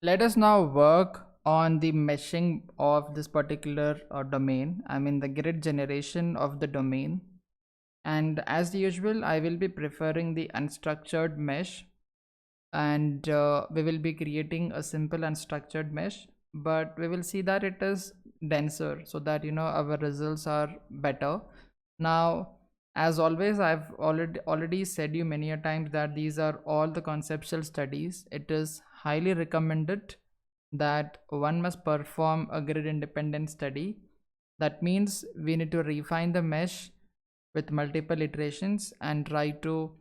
Let us now work on the meshing of this particular domain. I mean the grid generation of the domain. And as usual, I will be preferring the unstructured mesh, and we will be creating a simple unstructured mesh, but we will see that it is denser so that our results are better. Now, as always, I've already said you many a times that these are all the conceptual studies. It is highly recommended that one must perform a grid independent study. That means we need to refine the mesh with multiple iterations and try to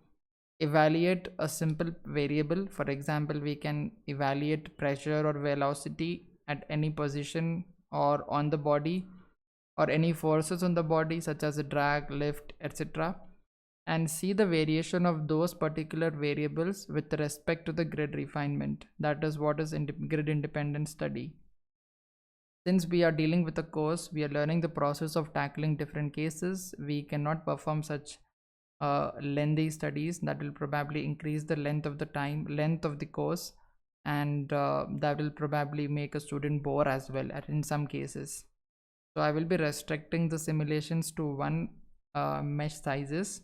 evaluate a simple variable. For example, we can evaluate pressure or velocity at any position or on the body, or any forces on the body such as a drag, lift, etc., and see the variation of those particular variables with respect to the grid refinement. That is what is grid independent study. Since we are dealing with a course, we are learning the process of tackling different cases. We cannot perform such lengthy studies that will probably increase the length of the course, and that will probably make a student bore as well in some cases. So I will be restricting the simulations to one mesh sizes.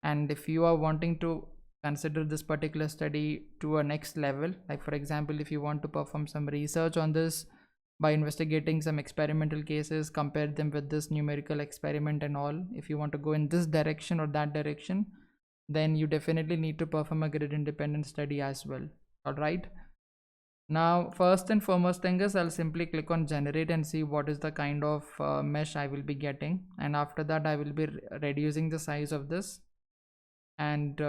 And if you are wanting to consider this particular study to a next level, like for example, if you want to perform some research on this by investigating some experimental cases, compare them with this numerical experiment and all, if you want to go in this direction or that direction, then you definitely need to perform a grid independent study as well. All right, now first and foremost thing is I'll simply click on generate and see what is the kind of mesh I will be getting, and after that I will be reducing the size of this. And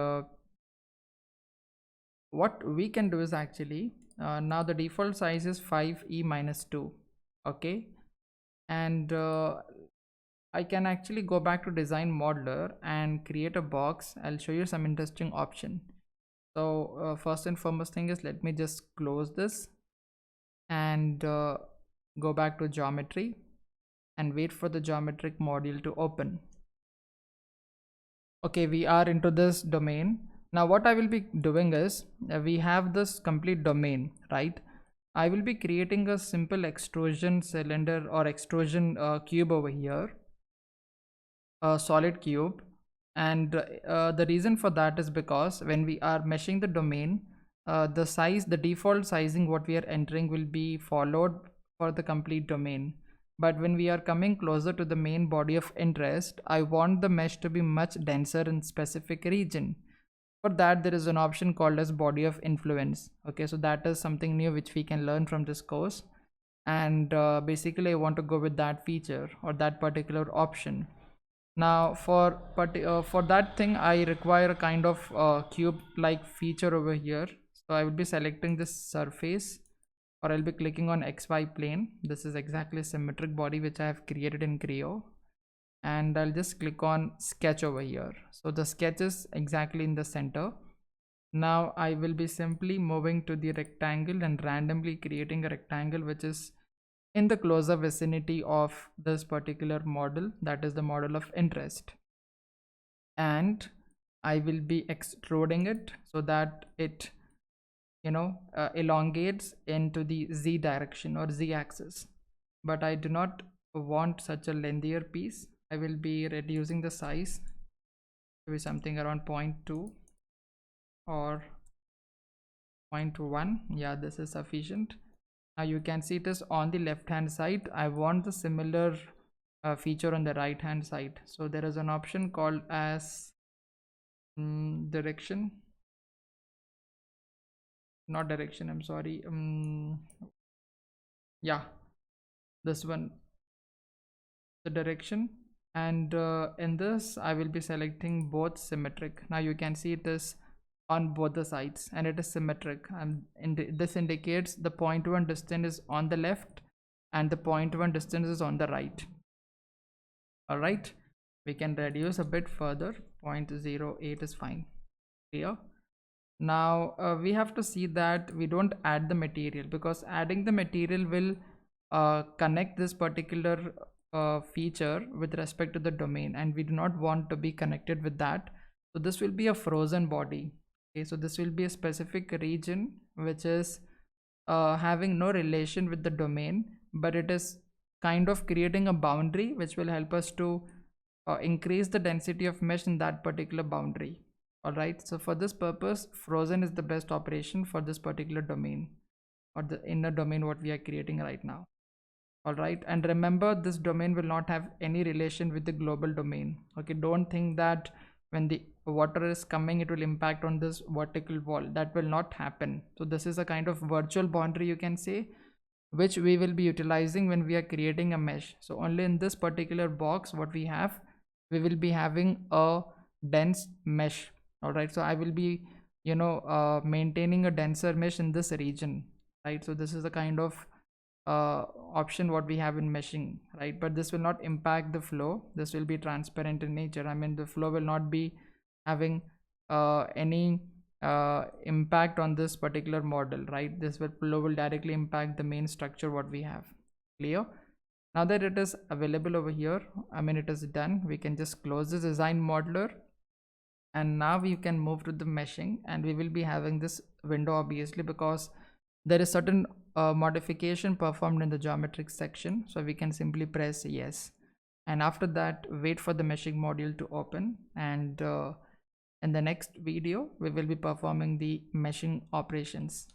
what we can do is actually now the default size is 5e minus 2. Okay, and I can actually go back to design modeler and create a box. I'll show you some interesting option. So first and foremost thing is, let me just close this and go back to geometry and wait for the geometric module to open. Okay, we are into this domain. Now what I will be doing is, we have this complete domain, right? I will be creating a simple extrusion cylinder or extrusion cube over here, a solid cube. And the reason for that is because when we are meshing the domain, the default sizing what we are entering will be followed for the complete domain. But when we are coming closer to the main body of interest, I want the mesh to be much denser in specific region. For that, there is an option called as body of influence. Okay, so that is something new which we can learn from this course. And basically I want to go with that feature or that particular option. Now for that thing I require a kind of cube like feature over here. So I will be selecting this surface, or I'll be clicking on XY plane. This is exactly a symmetric body which I have created in Creo, and I'll just click on sketch over here. So the sketch is exactly in the center. Now I will be simply moving to the rectangle and randomly creating a rectangle which is in the closer vicinity of this particular model, that is the model of interest. And I will be extruding it so that it elongates into the z direction or z axis. But I do not want such a lengthier piece. I will be reducing the size to be something around 0.2 or 0.1. Yeah, this is sufficient. Now you can see it is on the left hand side. I want the similar feature on the right hand side. So there is an option called as direction, not direction, I'm sorry, yeah, this one, the direction. And in this I will be selecting both symmetric. Now you can see it is on both the sides and it is symmetric, and this indicates the 0.1 distance is on the left and the 0.1 distance is on the right. All right, we can reduce a bit further. 0.08 is fine. Clear? Now we have to see that we don't add the material, because adding the material will connect this particular feature with respect to the domain, and we do not want to be connected with that. So this will be a frozen body. Okay, so this will be a specific region which is having no relation with the domain, but it is kind of creating a boundary which will help us to increase the density of mesh in that particular boundary. All right, so for this purpose, frozen is the best operation for this particular domain, or the inner domain what we are creating right now. All right, and remember, this domain will not have any relation with the global domain. Okay, don't think that when the water is coming it will impact on this vertical wall. That will not happen. So this is a kind of virtual boundary, you can say, which we will be utilizing when we are creating a mesh. So only in this particular box what we have, we will be having a dense mesh. All right, so I will be maintaining a denser mesh in this region, right? So this is the kind of option what we have in meshing, right? But this will not impact the flow. This will be transparent in nature. I mean, the flow will not be having any impact on this particular model, right? This flow will directly impact the main structure what we have. Clear? Now that it is available over here, I mean it is done, we can just close this design modeler, and now we can move to the meshing, and we will be having this window obviously because there is certain modification performed in the geometric section. So we can simply press yes, and after that wait for the meshing module to open, and in the next video we will be performing the meshing operations.